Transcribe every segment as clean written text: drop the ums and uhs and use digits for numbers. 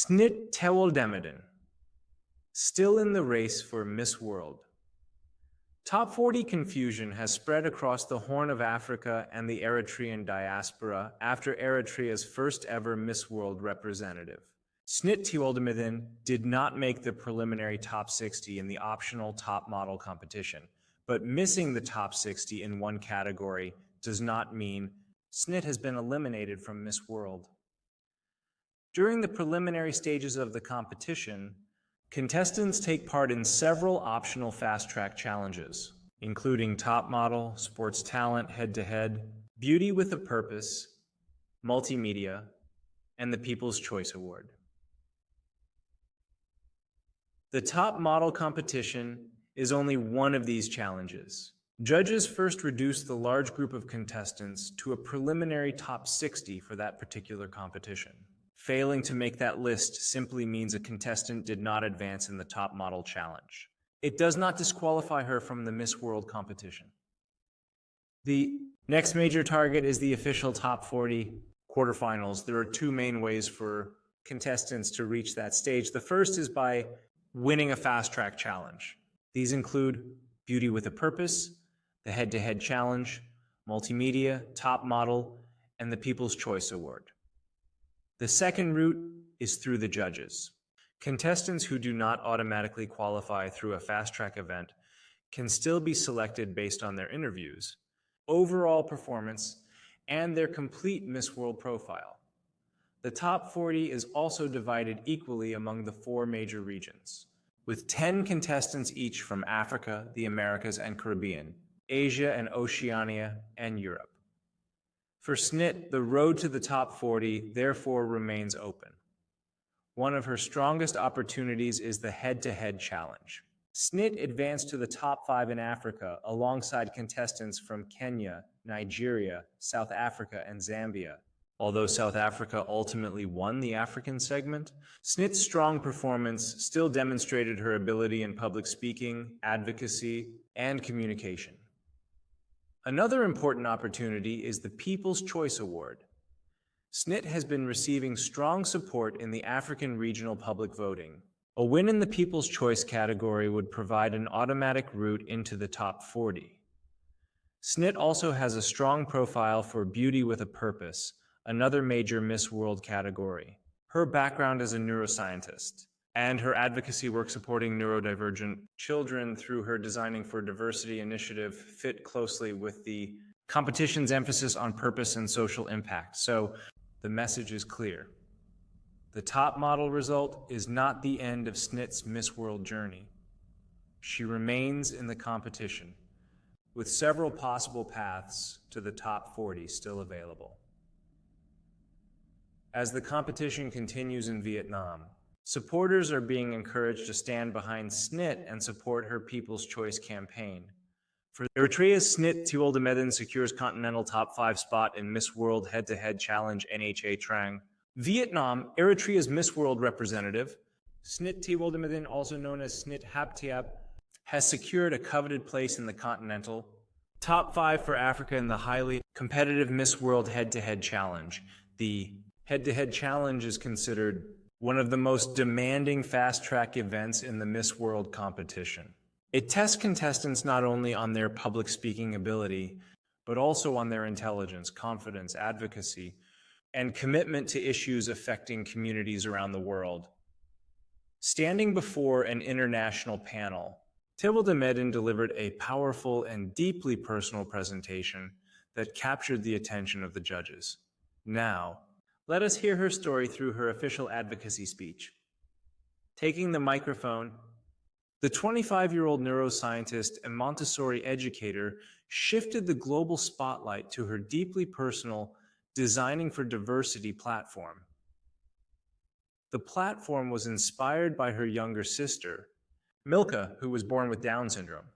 Tewoldemedhin, still in the race for Miss World. Top 40 confusion has spread across the Horn of Africa and the Eritrean diaspora after Eritrea's first ever Miss World representative. Tewoldemedhin did not make the preliminary top 60 in the optional top model competition, but missing the top 60 in one category does not mean Snit has been eliminated from Miss World. During the preliminary stages of the competition, contestants take part in several optional fast-track challenges, including top model, sports talent, head-to-head, beauty with a purpose, multimedia, and the People's Choice Award. The top model competition is only one of these challenges. Judges first reduce the large group of contestants to a preliminary top 60 for that particular competition. Failing to make that list simply means a contestant did not advance in the top model challenge. It does not disqualify her from the Miss World competition. The next major target is the official top 40 quarterfinals. There are two main ways for contestants to reach that stage. The first is by winning a fast-track challenge. These include Beauty with a Purpose, the Head-to-Head Challenge, Multimedia, Top Model, and the People's Choice Award. The second route is through the judges. Contestants who do not automatically qualify through a fast-track event can still be selected based on their interviews, overall performance, and their complete Miss World profile. The top 40 is also divided equally among the four major regions, with 10 contestants each from Africa, the Americas and Caribbean, Asia and Oceania, and Europe. For Snit, the road to the top 40 therefore remains open. One of her strongest opportunities is the head-to-head challenge. Snit advanced to the top 5 in Africa alongside contestants from Kenya, Nigeria, South Africa, and Zambia. Although South Africa ultimately won the African segment, Snit's strong performance still demonstrated her ability in public speaking, advocacy, and communication. Another important opportunity is the People's Choice Award. Snit has been receiving strong support in the African regional public voting. A win in the People's Choice category would provide an automatic route into the top 40. Snit also has a strong profile for Beauty with a Purpose, another major Miss World category. Her background as a neuroscientist and her advocacy work supporting neurodivergent children through her Designing for Diversity initiative fit closely with the competition's emphasis on purpose and social impact. So the message is clear. The top model result is not the end of Snit's Miss World journey. She remains in the competition, with several possible paths to the top 40 still available. As the competition continues in Vietnam, supporters are being encouraged to stand behind Snit and support her People's Choice campaign. For Eritrea's Snit Tewoldemedhin secures continental top 5 spot in Miss World Head-to-Head Challenge NHA Trang. Vietnam, Eritrea's Miss World representative, Snit Tewoldemedhin, also known as Snit Haptiap, has secured a coveted place in the continental top 5 for Africa in the highly competitive Miss World Head-to-Head Challenge. The Head-to-Head Challenge is considered one of the most demanding fast-track events in the Miss World competition. It tests contestants not only on their public speaking ability, but also on their intelligence, confidence, advocacy, and commitment to issues affecting communities around the world. Standing before an international panel, Tewoldemedhin delivered a powerful and deeply personal presentation that captured the attention of the judges. Now, let us hear her story through her official advocacy speech. Taking the microphone, the 25-year-old neuroscientist and Montessori educator shifted the global spotlight to her deeply personal Designing for Diversity platform. The platform was inspired by her younger sister, Milka, who was born with Down syndrome.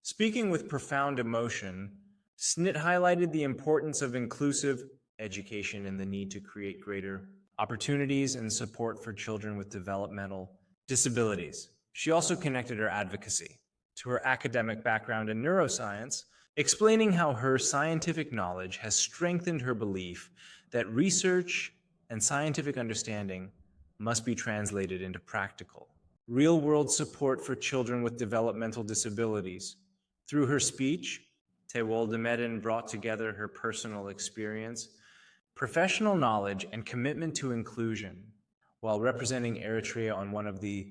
Speaking with profound emotion, Snit highlighted the importance of inclusive education and the need to create greater opportunities and support for children with developmental disabilities. She also connected her advocacy to her academic background in neuroscience, explaining how her scientific knowledge has strengthened her belief that research and scientific understanding must be translated into practical, real-world support for children with developmental disabilities. Through her speech, Tewoldemedhin brought together her personal experience, professional knowledge, and commitment to inclusion, while representing Eritrea on one of the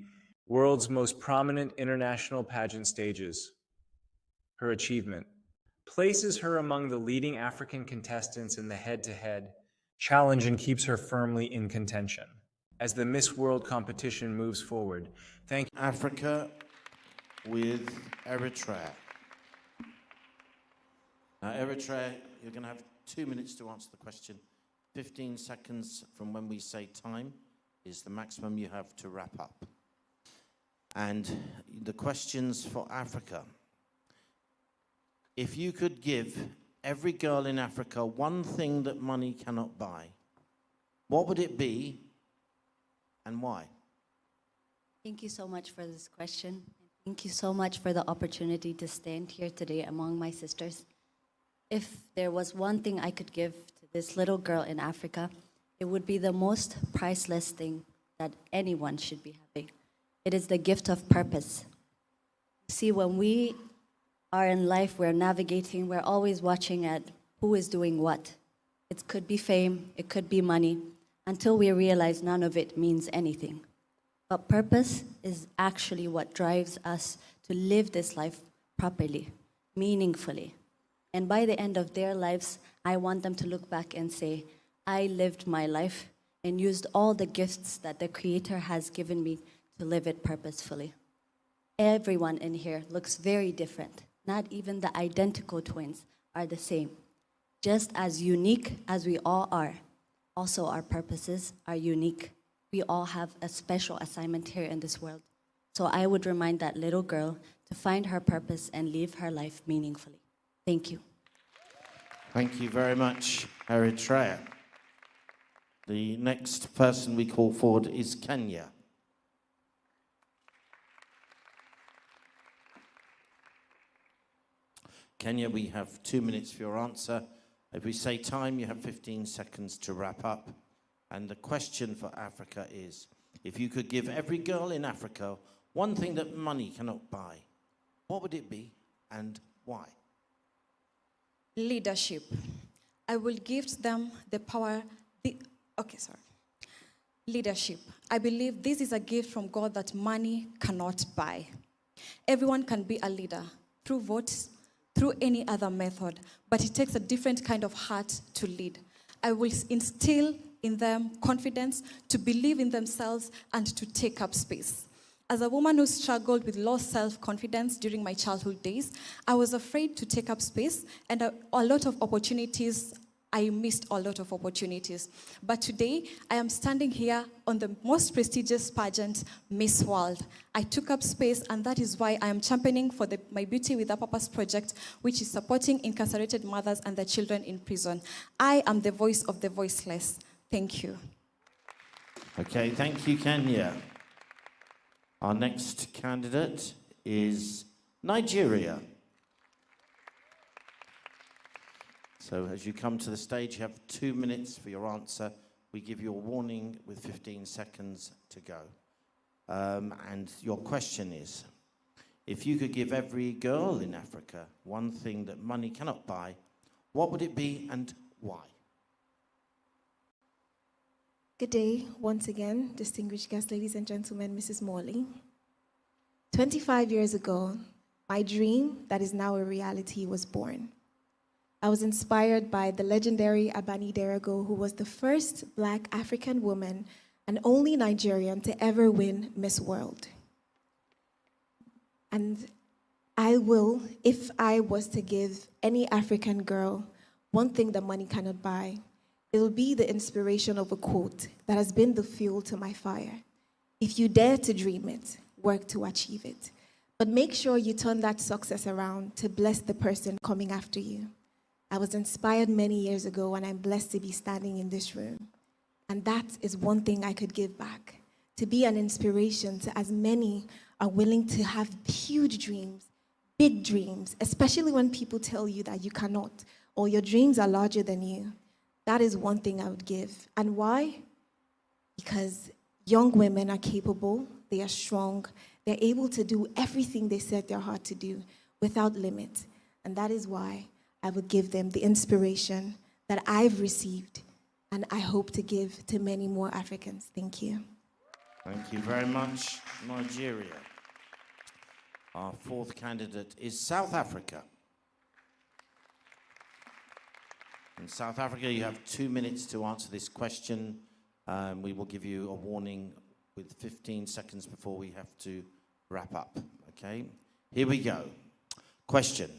world's most prominent international pageant stages. Her achievement places her among the leading African contestants in the head-to-head challenge and keeps her firmly in contention. As the Miss World competition moves forward, thank you. Africa with Eritrea. Now, Eritrea, you're going to have 2 minutes to answer the question. 15 seconds from when we say time is the maximum you have to wrap up. And the questions for Africa. If you could give every girl in Africa one thing that money cannot buy, what would it be and why? Thank you so much for this question. Thank you so much for the opportunity to stand here today among my sisters. If there was one thing I could give to this little girl in Africa, it would be the most priceless thing that anyone should be having. It is the gift of purpose. See, when we are in life, we're navigating, we're always watching at who is doing what. It could be fame, it could be money, until we realize none of it means anything. But purpose is actually what drives us to live this life properly, meaningfully. And by the end of their lives, I want them to look back and say, I lived my life and used all the gifts that the Creator has given me to live it purposefully. Everyone in here looks very different. Not even the identical twins are the same. Just as unique as we all are, also our purposes are unique. We all have a special assignment here in this world. So I would remind that little girl to find her purpose and live her life meaningfully. Thank you. Thank you very much, Eritrea. The next person we call forward is Kenya. Kenya, we have 2 minutes for your answer. If we say time, you have 15 seconds to wrap up. And the question for Africa is, if you could give every girl in Africa one thing that money cannot buy, what would it be and why? Leadership. I will give them the power. Leadership. I believe this is a gift from God that money cannot buy. Everyone can be a leader through votes, through any other method, but it takes a different kind of heart to lead. I will instill in them confidence to believe in themselves and to take up space. As a woman who struggled with low self-confidence during my childhood days, I was afraid to take up space, and I missed a lot of opportunities. But today, I am standing here on the most prestigious pageant, Miss World. I took up space, and that is why I am championing for My Beauty with a Purpose project, which is supporting incarcerated mothers and their children in prison. I am the voice of the voiceless. Thank you. Okay, thank you, Kenya. Our next candidate is Nigeria. So as you come to the stage, you have 2 minutes for your answer. We give you a warning with 15 seconds to go. And your question is, if you could give every girl in Africa one thing that money cannot buy, what would it be and why? Good day, once again, distinguished guests, ladies and gentlemen, Mrs. Morley. 25 years ago, my dream that is now a reality was born. I was inspired by the legendary Abani Derago, who was the first Black African woman and only Nigerian to ever win Miss World. And I will, if I was to give any African girl one thing that money cannot buy, it will be the inspiration of a quote that has been the fuel to my fire. If you dare to dream it, work to achieve it. But make sure you turn that success around to bless the person coming after you. I was inspired many years ago, and I'm blessed to be standing in this room. And that is one thing I could give back, to be an inspiration to as many are willing to have huge dreams, big dreams, especially when people tell you that you cannot, or your dreams are larger than you. That is one thing I would give. And why? Because Young women are capable, they are strong, they're able to do everything they set their heart to do without limit. And that is why I would give them the inspiration that I've received and I hope to give to many more Africans. Thank you. Thank you very much, Nigeria. Our fourth candidate is South Africa. In South Africa, you have 2 minutes to answer this question. We will give you a warning with 15 seconds before we have to wrap up, okay? Here we go. Question.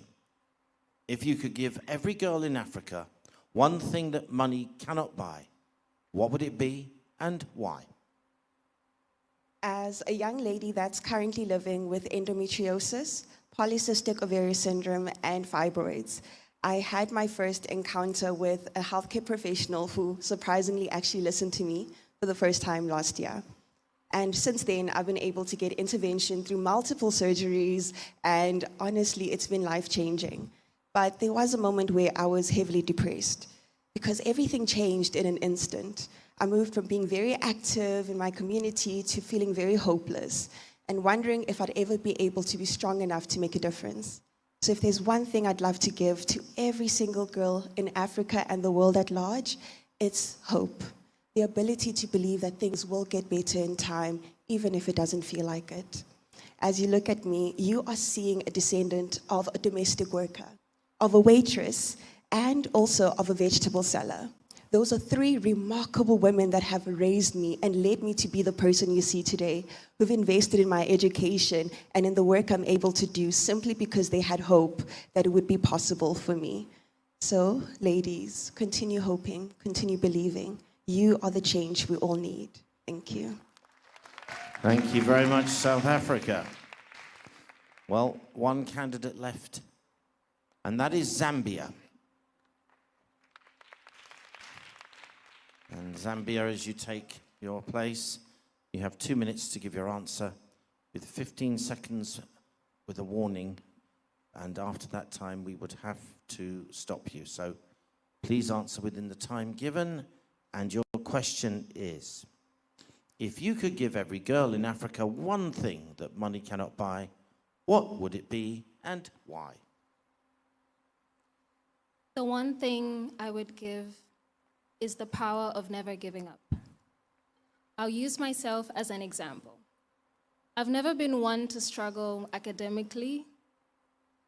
If you could give every girl in Africa one thing that money cannot buy, what would it be and why? As a young lady that's currently living with endometriosis, polycystic ovarian syndrome, and fibroids, I had my first encounter with a healthcare professional who surprisingly actually listened to me for the first time last year. And since then, I've been able to get intervention through multiple surgeries, and honestly, it's been life-changing. But there was a moment where I was heavily depressed because everything changed in an instant. I moved from being very active in my community to feeling very hopeless and wondering if I'd ever be able to be strong enough to make a difference. So if there's one thing I'd love to give to every single girl in Africa and the world at large, it's hope. The ability to believe that things will get better in time, even if it doesn't feel like it. As you look at me, you are seeing a descendant of a domestic worker, of a waitress, and also of a vegetable seller. Those are three remarkable women that have raised me and led me to be the person you see today, who've invested in my education and in the work I'm able to do simply because they had hope that it would be possible for me. So, ladies, continue hoping, continue believing. You are the change we all need. Thank you. Thank you very much, South Africa. Well, one candidate left, and that is Zambia. And Zambia, as you take your place, you have 2 minutes to give your answer with 15 seconds with a warning. And after that time, we would have to stop you. So please answer within the time given. And your question is, if you could give every girl in Africa one thing that money cannot buy, what would it be and why? The one thing I would give is the power of never giving up. I'll use myself as an example. I've never been one to struggle academically,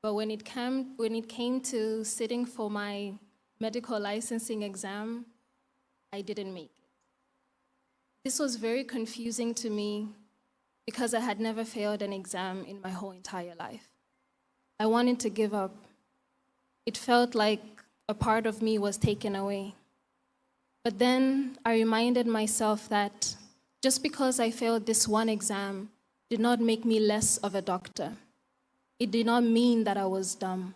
but when it came to sitting for my medical licensing exam, I didn't make it. This was very confusing to me because I had never failed an exam in my whole entire life. I wanted to give up. It felt like a part of me was taken away. But then I reminded myself that just because I failed this one exam did not make me less of a doctor. It did not mean that I was dumb.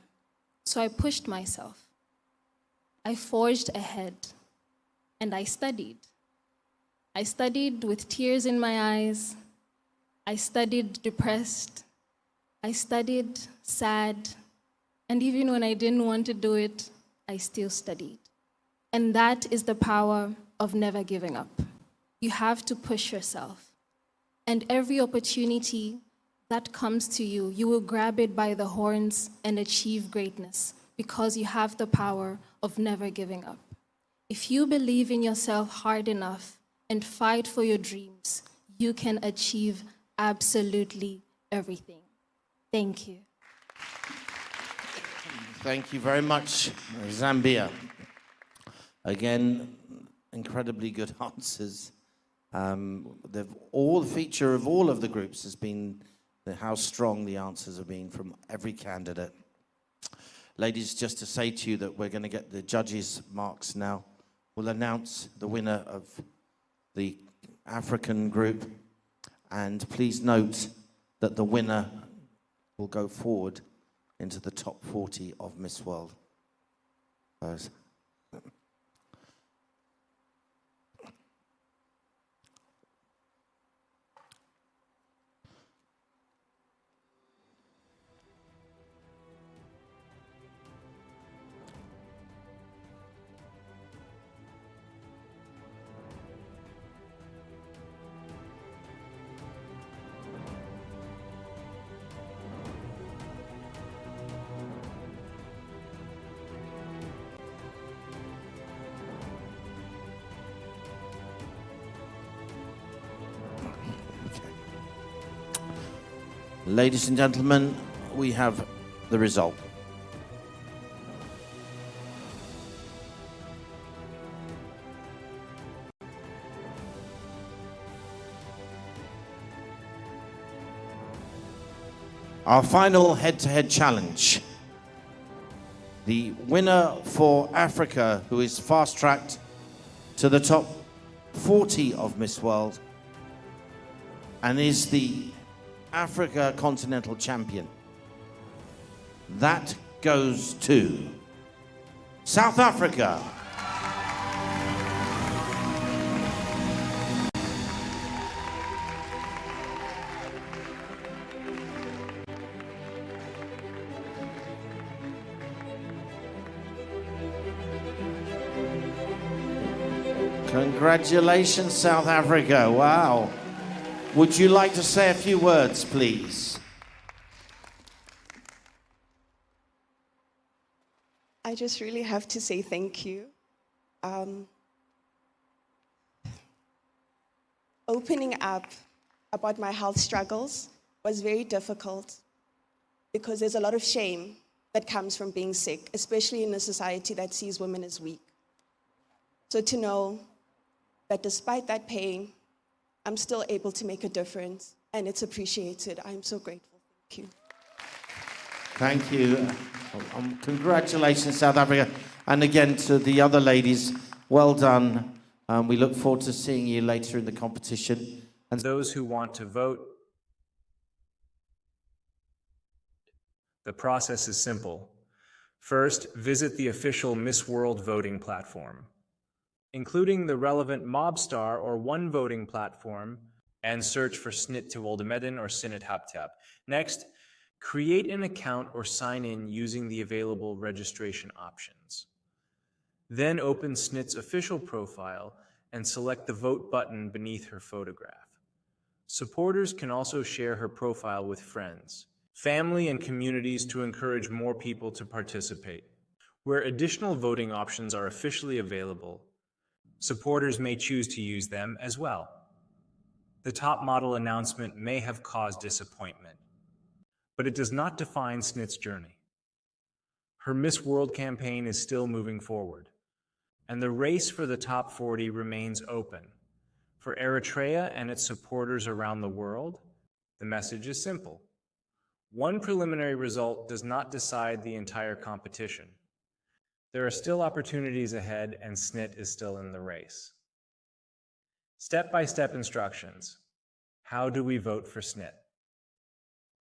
So I pushed myself. I forged ahead, and I studied. I studied with tears in my eyes. I studied depressed. I studied sad. And even when I didn't want to do it, I still studied. And that is the power of never giving up. You have to push yourself. And every opportunity that comes to you, you will grab it by the horns and achieve greatness because you have the power of never giving up. If you believe in yourself hard enough and fight for your dreams, you can achieve absolutely everything. Thank you. Thank you very much, Zambia. Again, incredibly good answers. All the feature of all of the groups has been how strong the answers have been from every candidate. Ladies, just to say to you that we're going to get the judges' marks now. We'll announce the winner of the African group. And please note that the winner will go forward into the top 40 of Miss World. Ladies and gentlemen, we have the result. Our final head-to-head challenge. The winner for Africa, who is fast-tracked to the top 40 of Miss World and is the Africa Continental Champion. That goes to South Africa. Congratulations, South Africa. Wow. Would you like to say a few words, please? I just really have to say thank you. Opening up about my health struggles was very difficult because there's a lot of shame that comes from being sick, especially in a society that sees women as weak. So to know that despite that pain, I'm still able to make a difference, and it's appreciated. I'm so grateful. Thank you. Thank you. Congratulations, South Africa. And again, to the other ladies, well done. We look forward to seeing you later in the competition. And those who want to vote, the process is simple. First, visit the official Miss World voting platform, including the relevant Mobstar or One Voting platform, and search for Snit Tewoldemedhin or Snit Habtab. Next, create an account or sign in using the available registration options. Then open Snit's official profile and select the vote button beneath her photograph. Supporters can also share her profile with friends, family, and communities to encourage more people to participate. Where additional voting options are officially available, supporters may choose to use them as well. The top model announcement may have caused disappointment, but it does not define Snit's journey. Her Miss World campaign is still moving forward, and the race for the top 40 remains open. For Eritrea and its supporters around the world, the message is simple. One preliminary result does not decide the entire competition. There are still opportunities ahead, and Snit is still in the race. Step-by-step instructions. How do we vote for Snit?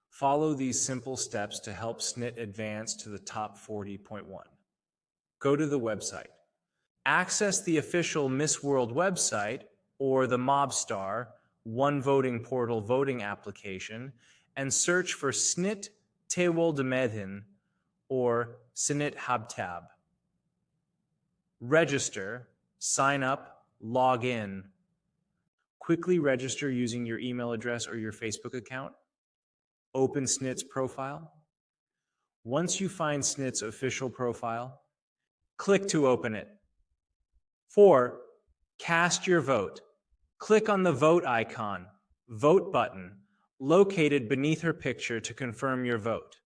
Follow these simple steps to help Snit advance to the top 40.1. Go to the website. Access the official Miss World website or the Mobstar One Voting Portal voting application and search for Snit Tewoldemedhin or Snit Habtab. Register, sign up, log in. Quickly register using your email address or your Facebook account. Open Snit's profile. Once you find Snit's official profile, click to open it. 4. Cast your vote. Click on the vote icon, vote button, located beneath her picture to confirm your vote.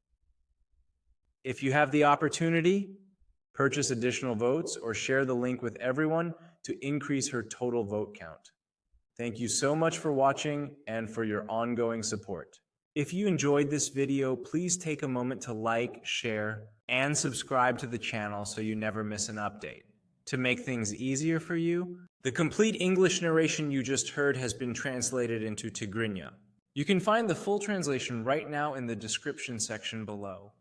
If you have the opportunity, purchase additional votes or share the link with everyone to increase her total vote count. Thank you so much for watching and for your ongoing support. If you enjoyed this video, please take a moment to like, share, and subscribe to the channel so you never miss an update. To make things easier for you, the complete English narration you just heard has been translated into Tigrinya. You can find the full translation right now in the description section below.